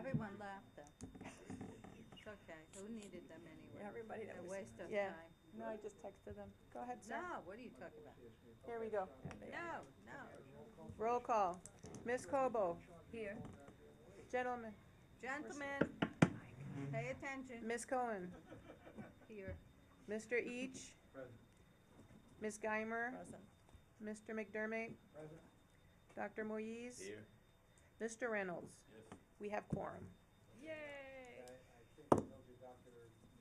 Everyone laughed though. It's okay. Who needed them anyway? Everybody that A was. waste of Yeah. time. No, I just texted them. Go ahead, sir. No, what are you talking about? Here we go. No, no. Roll call. Ms. Cobo. Here. Gentlemen. Gentlemen, pay attention. Ms. Cohen. Here. Mr. Each. Ms. Geimer. Mr. McDermott. Dr. Moise. Here. Mr. Reynolds. Yes. We have quorum. Yay.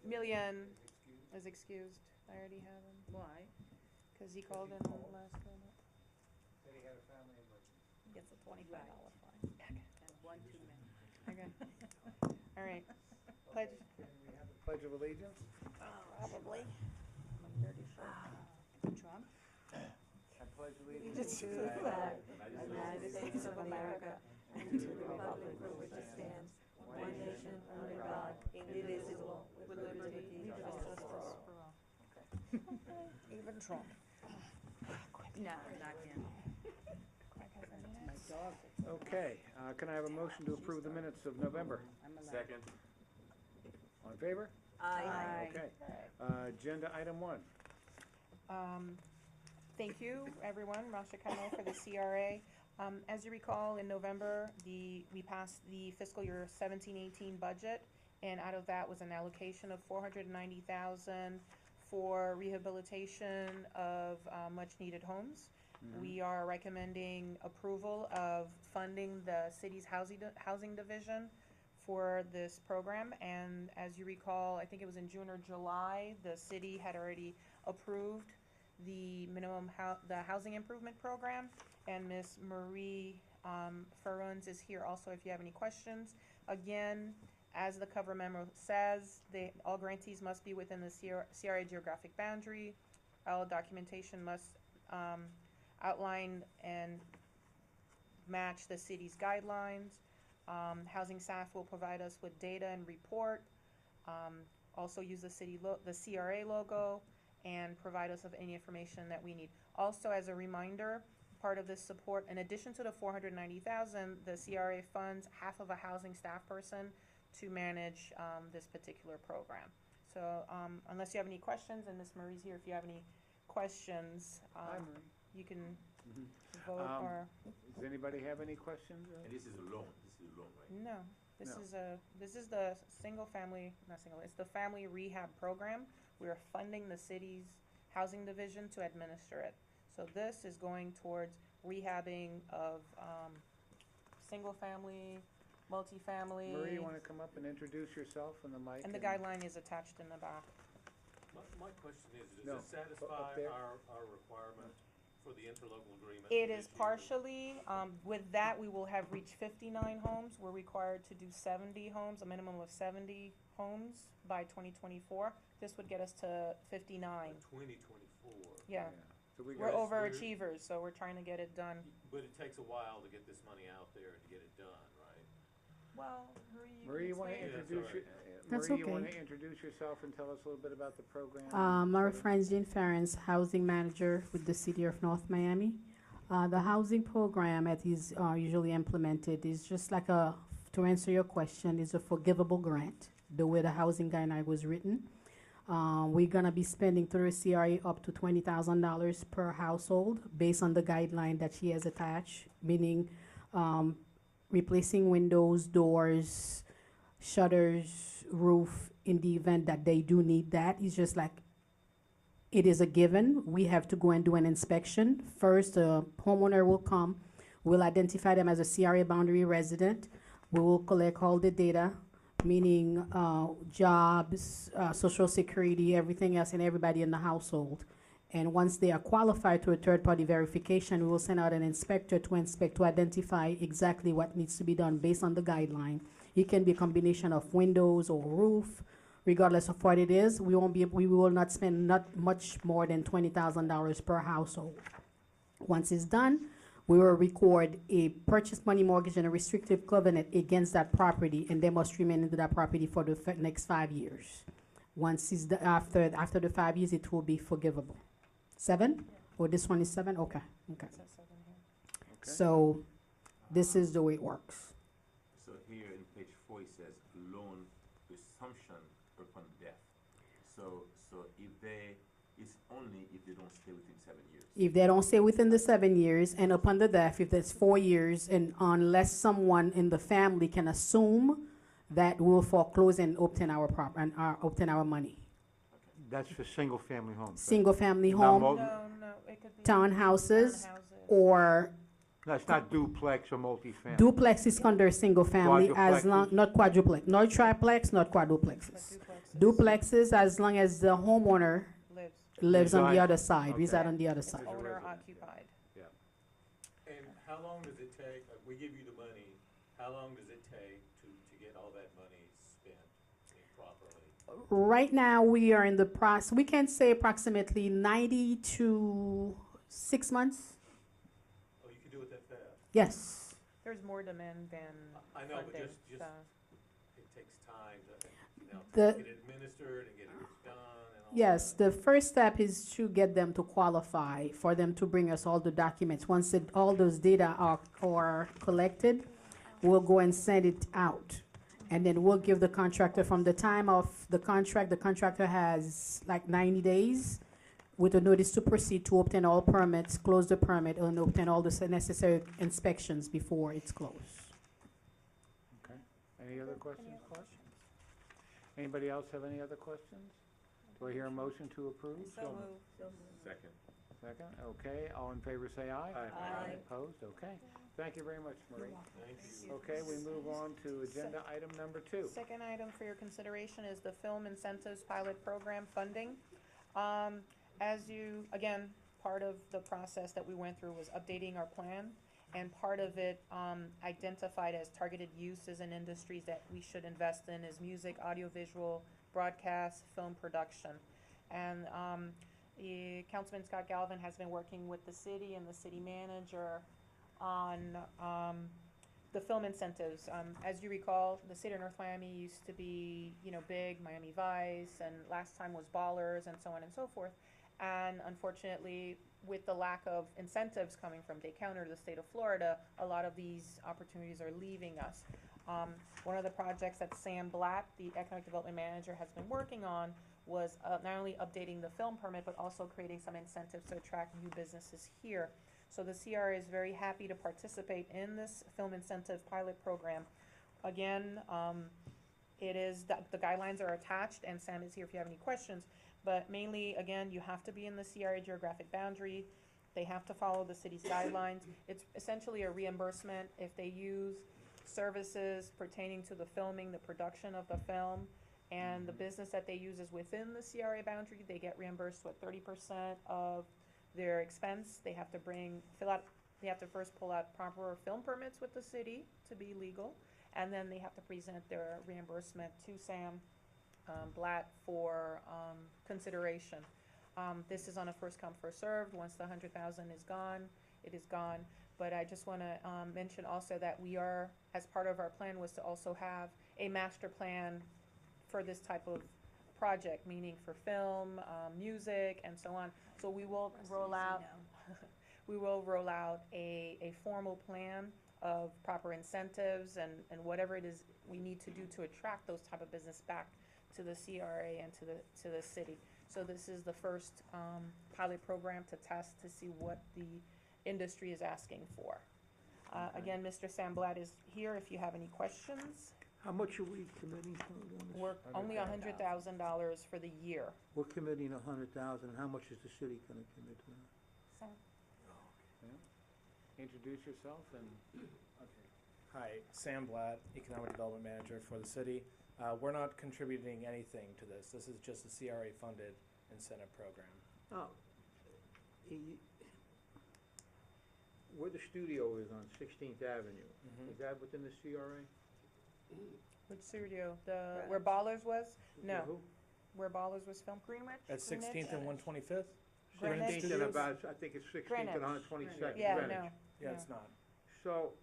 Million is excused. I already have him. Why? Because he called in last minute. Said he had a family emergency. Gets a $25 fine. And one too many. Okay. All right. Pledge. Can we have the Pledge of Allegiance? Probably. Trump? I pledge allegiance To to the flag of the United States of America and to the republic for which it stands, one nation under God, indivisible, with liberty and justice for all. Even Trump. No, not him. My dog. Okay, can I have a motion to approve the minutes of November? I'm allowed. Second. All in favor? Aye. Okay. Agenda item 1. Thank you, everyone. Rasha Kano for the CRA. As you recall, in November, we passed the fiscal year 17-18 budget, and out of that was an allocation of $490,000 for rehabilitation of much-needed homes. We are recommending approval of funding the city's housing division for this program, and as you recall, I think it was in June or July, the city had already approved the the housing improvement program, and Ms. Marie Ferruns is here also if you have any questions. Again, as the cover memo says, all grantees must be within the CRA geographic boundary. All documentation must outline and match the city's guidelines. Housing staff will provide us with data and report. Also use the CRA logo, and provide us with any information that we need. Also, as a reminder, part of this support, in addition to the $490,000, the CRA funds half of a housing staff person to manage this particular program. So unless you have any questions, and Ms. Marie's here if you have any questions, you can vote or. Does anybody have any questions? And this is a loan. This is a loan, right? No, No. this is the it's the family rehab program. We are funding the city's housing division to administer it. So this is going towards rehabbing of single family, multifamily. Marie, you want to come up and introduce yourself and the mic? And the guideline is attached in the back. My question is, No, does it up satisfy there. our requirement for the interlocal agreement? It this is year? partially, with that, we will have reached 59 homes. We're required to do 70 homes, a minimum of 70 homes by 2024. This would get us to 59. 2024. Yeah, So we we're got, overachievers, so we're trying to get it done. But it takes a while to get this money out there and to get it done, right? Well, Marie, you want to explain? introduce Yeah, Marie, That's you want to okay. introduce yourself and tell us a little bit about the program? My friend Jean Ferrens, housing manager with the city of North Miami. The housing program that is usually implemented is just like to answer your question, is a forgivable grant, the way the housing guideline was written. We're gonna be spending through CRA up to $20,000 per household based on the guideline that she has attached, meaning replacing windows, doors, shutters, roof in the event that they do need that. It's just like it is a given. We have to go and do an inspection. First, a homeowner will come. We'll identify them as a CRA boundary resident. We will collect all the data, meaning jobs, social security, everything else, and everybody in the household. And once they are qualified to a third-party verification, we will send out an inspector to inspect, to identify exactly what needs to be done based on the guideline. It can be a combination of windows or roof. Regardless of what it is, we will not spend not much more than $20,000 per household. Once it's done, we will record a purchase money mortgage and a restrictive covenant against that property, and they must remain into that property for the next 5 years. Once it's after the 5 years, it will be forgivable. 7? Yeah. Oh, this one is 7? Okay. Okay. It says 7 here. Okay. So this is the way it works. So here in page 4 it says loan assumption upon death. So if they, it's only if they don't stay within 7 years. If they don't stay within the 7 years, and upon the death, if there's 4 years, and unless someone in the family can assume that we'll foreclose and obtain our obtain our money. That's for single-family homes. right? Single-family Not home, mul- No, it could be. townhouses, Townhouses. or That's not duplex or multifamily. duplex is under single-family, as long, Quadruplexes? not quadruplex, not triplex, not But quadruplexes. duplexes Duplexes, as long as the homeowner lives, lives on the Reside- other side, okay. reside on the other it's side. owner resident, occupied. And how long does it take, we give you the money, how long does it take to get all that money spent properly? Right now, we are in the process, we can say approximately 90 to 6 months. Oh, you can do it that fast? Yes. There's more demand than I know, but funding, just, so. it takes time to, The- get it administered and get it done and all that. Yes, the first step is to get them to qualify, for them to bring us all the documents. Once all those data are collected, we'll go and send it out. And then we'll give the contractor, from the time of the contractor has like 90 days with a notice to proceed to obtain all permits, close the permit, and obtain all the necessary inspections before it's closed. Okay. Any other questions? Anybody else have any other questions? Do I hear a motion to approve? So moved. Second. Second, okay, all in favor say aye. Aye. Opposed, okay. Thank you very much, Marie. Thank you. Okay, we move on to agenda item number 2. Second item for your consideration is the Film Incentives Pilot Program funding. As you, again, part of the process that we went through was updating our plan, and part of it identified as targeted uses and industries that we should invest in is music, audiovisual, broadcast, film production. And Councilman Scott Galvin has been working with the city and the city manager on the film incentives. As you recall, the city of North Miami used to be, big, Miami Vice, and last time was Ballers, and so on and so forth. And unfortunately, with the lack of incentives coming from Dade County or the state of Florida, a lot of these opportunities are leaving us. One of the projects that Sam Blatt, the Economic Development Manager, has been working on was not only updating the film permit, but also creating some incentives to attract new businesses here. So the CRA is very happy to participate in this film incentive pilot program. Again, it is, the guidelines are attached, and Sam is here if you have any questions. But mainly, again, you have to be in the CRA geographic boundary. They have to follow the city's guidelines. It's essentially a reimbursement if they use services pertaining to the filming, the production of the film, and the business that they use is within the CRA boundary. They get reimbursed with 30% of their expense. They have to they have to first pull out proper film permits with the city to be legal, and then they have to present their reimbursement to Sam Blatt for consideration. This is on a first come, first served. Once the 100,000 is gone, it is gone. But I just want to mention also that we are, as part of our plan, was to also have a master plan for this type of project, meaning for film, music, and so on. So we will roll out, a formal plan of proper incentives and whatever it is we need to do to attract those type of business back to the CRA and to the city. So this is the first pilot program to test to see what the industry is asking for. Again, Mr. Sam Blatt is here if you have any questions. How much are we committing on this? We're only $100,000 for the year. We're committing 100,000, how much is the city gonna commit to that? Sam? Introduce yourself and, Hi, Sam Blatt, Economic Development Manager for the city. We're not contributing anything to this. This is just a CRA-funded incentive program. Oh, where the studio is on 16th Avenue, Mhm. is that within the CRA? Which studio? Where Ballers was? No. Who? Where Ballers was filmed? Greenwich? At 16th and 125th? Greenwich. 16th and Studios? about, I think it's 16th and Greenwich. 122nd, Yeah, Greenwich. no. Yeah, it's not. So,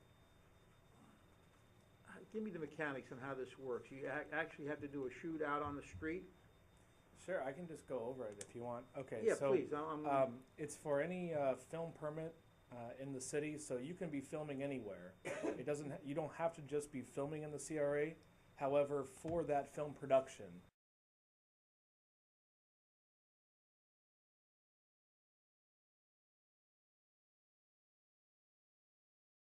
give me the mechanics on how this works. You actually have to do a shoot out on the street? Sure, I can just go over it if you want. Okay, Yeah, so please, it's for any film permit in the city, so you can be filming anywhere. It doesn't. You don't have to just be filming in the CRA. However, for that film production,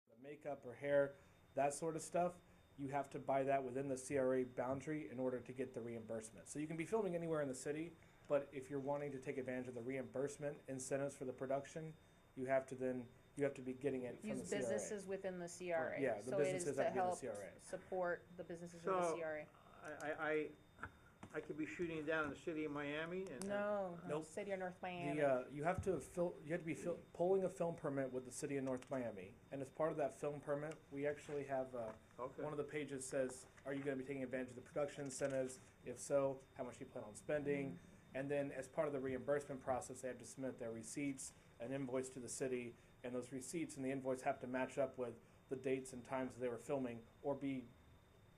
the makeup or hair, that sort of stuff, you have to buy that within the CRA boundary in order to get the reimbursement. So you can be filming anywhere in the city, but if you're wanting to take advantage of the reimbursement incentives for the production, you have to be getting it from Use the CRA. businesses within the CRA. Yeah, the So it is businesses to have to be in the help CRA. support the businesses in the So- CRA. I could be shooting down in the city of Miami and. No, Nope. City of North Miami. You have to be pulling a film permit with the city of North Miami, and as part of that film permit, we actually have Okay. one of the pages says, "Are you going to be taking advantage of the production incentives? If so, how much do you plan on spending?" And then, as part of the reimbursement process, they have to submit their receipts, an invoice to the city, and those receipts and the invoice have to match up with the dates and times they were filming, or be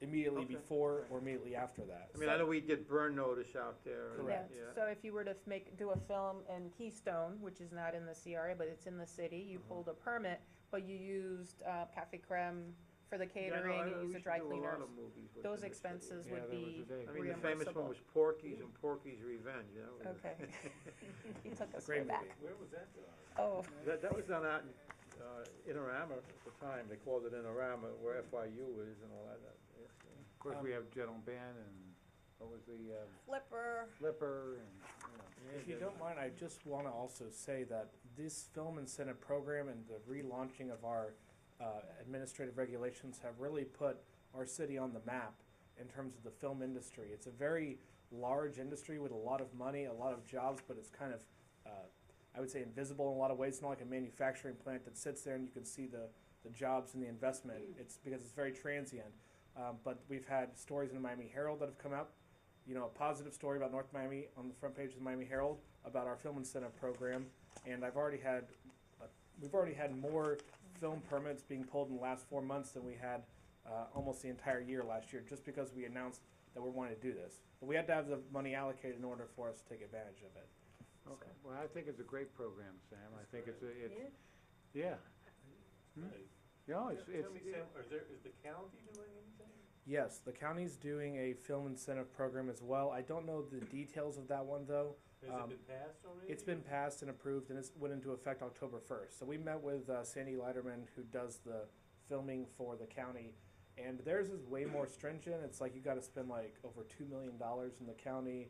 immediately Okay. before or immediately after that. I mean, I know we did burn notice out there. and- Correct. Yeah. So if you were to do a film in Keystone, which is not in the CRA, but it's in the city, you pulled a permit, but you used Cafe Creme for the Yeah, I know, catering, I know, you we used the used dry to do a lot cleaners. of movies within Those the city. expenses Yeah, would there was be a day. I mean, the famous one reimbursable. was Porky's and Porky's Revenge, you know? Okay. You took us Great way back. movie. Where was that done? Oh, That was done out in, Inorama at the time, they called it Inorama, where FIU is and all that. Of course, we have General Ben and, what was the, Flipper. Flipper and, If you don't mind, I just want to also say that this film incentive program and the relaunching of our administrative regulations have really put our city on the map in terms of the film industry. It's a very large industry with a lot of money, a lot of jobs, but it's kind of, I would say, invisible in a lot of ways. It's not like a manufacturing plant that sits there and you can see the jobs and the investment. It's because it's very transient. But we've had stories in the Miami Herald that have come out. You know, a positive story about North Miami on the front page of the Miami Herald about our film incentive program. And we've already had more film permits being pulled in the last 4 months than we had almost the entire year last year, just because we announced that we're wanting to do this. But we had to have the money allocated in order for us to take advantage of it. okay. Well, I think it's a great program, Sam. I think it's, Yeah. yeah. Right. You know, Tell me, Sam, is the county doing anything? Yes, the county's doing a film incentive program as well. I don't know the details of that one, though. Has it been passed already? It's been passed and approved, and it went into effect October 1st. So we met with Sandy Leiterman, who does the filming for the county, and theirs is way more stringent. It's like you got to spend like over $2 million in the county,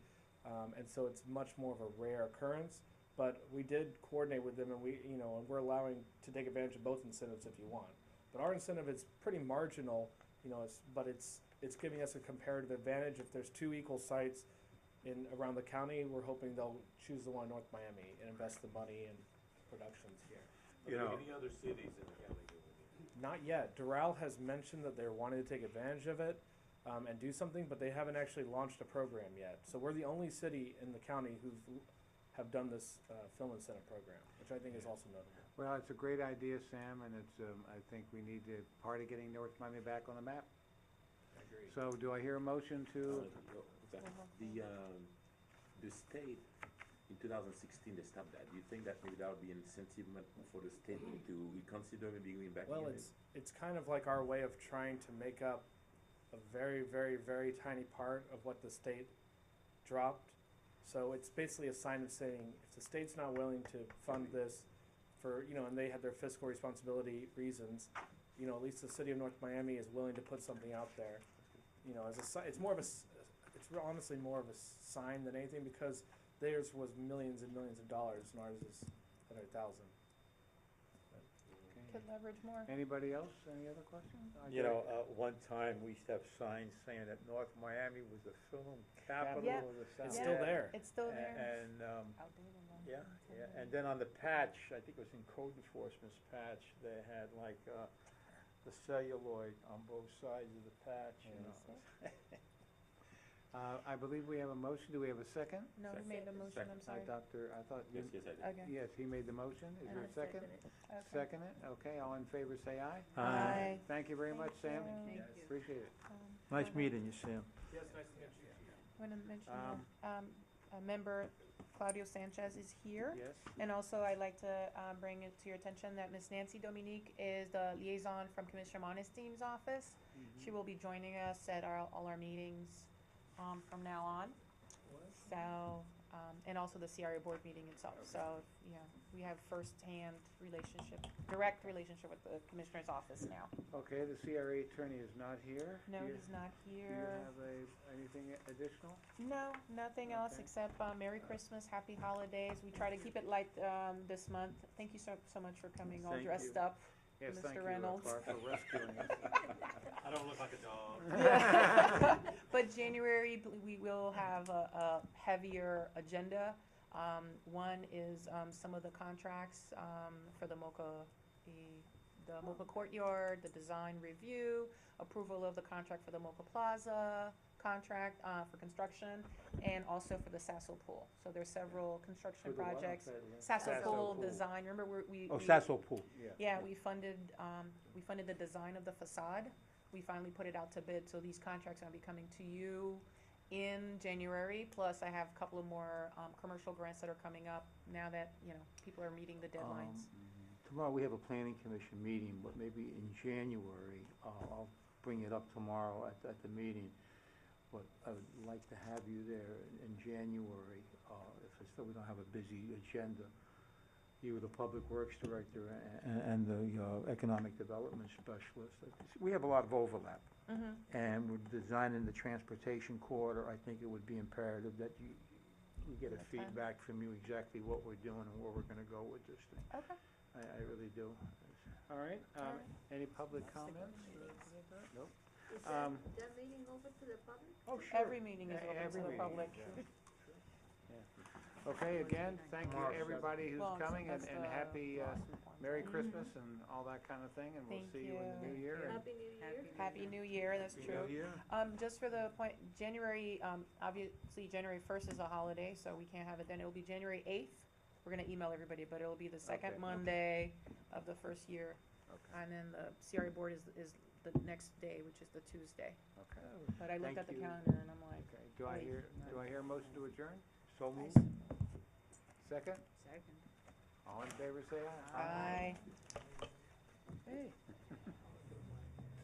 and so it's much more of a rare occurrence. But we did coordinate with them, and and we're allowing to take advantage of both incentives if you want. But our incentive is pretty marginal, but it's giving us a comparative advantage. If there's two equal sites around the county, we're hoping they'll choose the one in North Miami and invest the money in productions here. Are You there know- any other cities in the county doing it? Not yet. Doral has mentioned that they're wanting to take advantage of it and do something, but they haven't actually launched a program yet. So we're the only city in the county have done this film incentive program, which I think is also notable. well, it's a great idea, Sam, and it's, I think we need to, part of getting North Miami back on the map. I agree. So do I hear a motion to, The state, in 2016, they stopped that. Do you think that maybe that would be an incentive for the state to reconsider maybe going back? Well, in? it's kind of like our way of trying to make up a very, very, very tiny part of what the state dropped. So it's basically a sign of saying, if the state's not willing to fund this for, and they had their fiscal responsibility reasons, at least the city of North Miami is willing to put something out there. It's more of it's honestly more of a sign than anything, because theirs was millions and millions of dollars and ours is 100,000. Could leverage more. anybody else, any other questions? One time we used to have signs saying that North Miami was the film capital Yeah. of the South. It's still there. It's still there. And, Outdated though. yeah, and then on the patch, I think it was in code enforcement's patch, they had like, the celluloid on both sides of the patch, I believe we have a motion. Do we have a second? No, who made the motion, I'm sorry. I thought you. Yes, I did. Okay. Yes, he made the motion. Is And there I a second? Okay. Second it? Okay, all in favor say aye. Aye. Thank you very much, Sam. Thank you. Appreciate it. Nice meeting you, Sam. Yes, nice to meet you. I want to mention, Member Claudio Sanchez is here. Yes. And also, I'd like to bring it to your attention that Miss Nancy Dominique is the liaison from Commissioner Monestein's office. She will be joining us at all our meetings from now on. So, and also the CRA board meeting itself. So, yeah, we have direct relationship with the commissioner's office now. Okay, the CRA attorney is not here. No, Do you- he's not Do you here. have anything additional? No, nothing else Okay. except Merry Christmas, Happy Holidays. We try to keep it light this month. Thank you so much for coming all Thank dressed you. up. Yes, Mr. thank you, Reynolds. Clark, for rescuing us. I don't look like a dog. But January, we will have a heavier agenda. One is some of the contracts for the MoCA courtyard, the design review, approval of the contract for the MoCA Plaza contract for construction, and also for the Sasso Pool. So there's several construction For the what? projects. I'm sorry, again. Sasso Sasso Pool Pool. design, remember we Oh, Sasso Pool. yeah, we funded the design of the facade. We finally put it out to bid, so these contracts are gonna be coming to you in January. Plus, I have a couple of more, commercial grants that are coming up now that, people are meeting the deadlines. Tomorrow, we have a planning commission meeting, but maybe in January, I'll bring it up tomorrow at the meeting. But I would like to have you there in January, so we don't have a busy agenda. You, the Public Works Director, and the Economic Development Specialist. We have a lot of overlap. And we're designing the transportation corridor. I think it would be imperative that you get a That's fine. feedback from you exactly what we're doing and where we're gonna go with this thing. Okay. I really do. All right, All right. any public comments? Nope. Is Um, that meeting open to the public? Oh, sure. Every meeting is open Every to the meeting, public. yeah. Okay, again, thank you Tomorrow, everybody who's Well, coming, and that's and the happy Boston one. Merry Christmas and all that kind of thing, and we'll Thank see you in the new you. year. and- Happy New Year. Happy New Year, that's true. Just for the point, January, obviously, January 1st is a holiday, so we can't have it then. It'll be January 8th. We're gonna email everybody, but it'll be the second Okay. Monday of the first year. Okay. And then the CRA board is the next day, which is the Tuesday. Okay, But I looked Thank at the you. calendar and I'm like, okay, do I Wait. hear a motion to adjourn? So moved. Second? Second. All in favor, say aye. bye. Hey.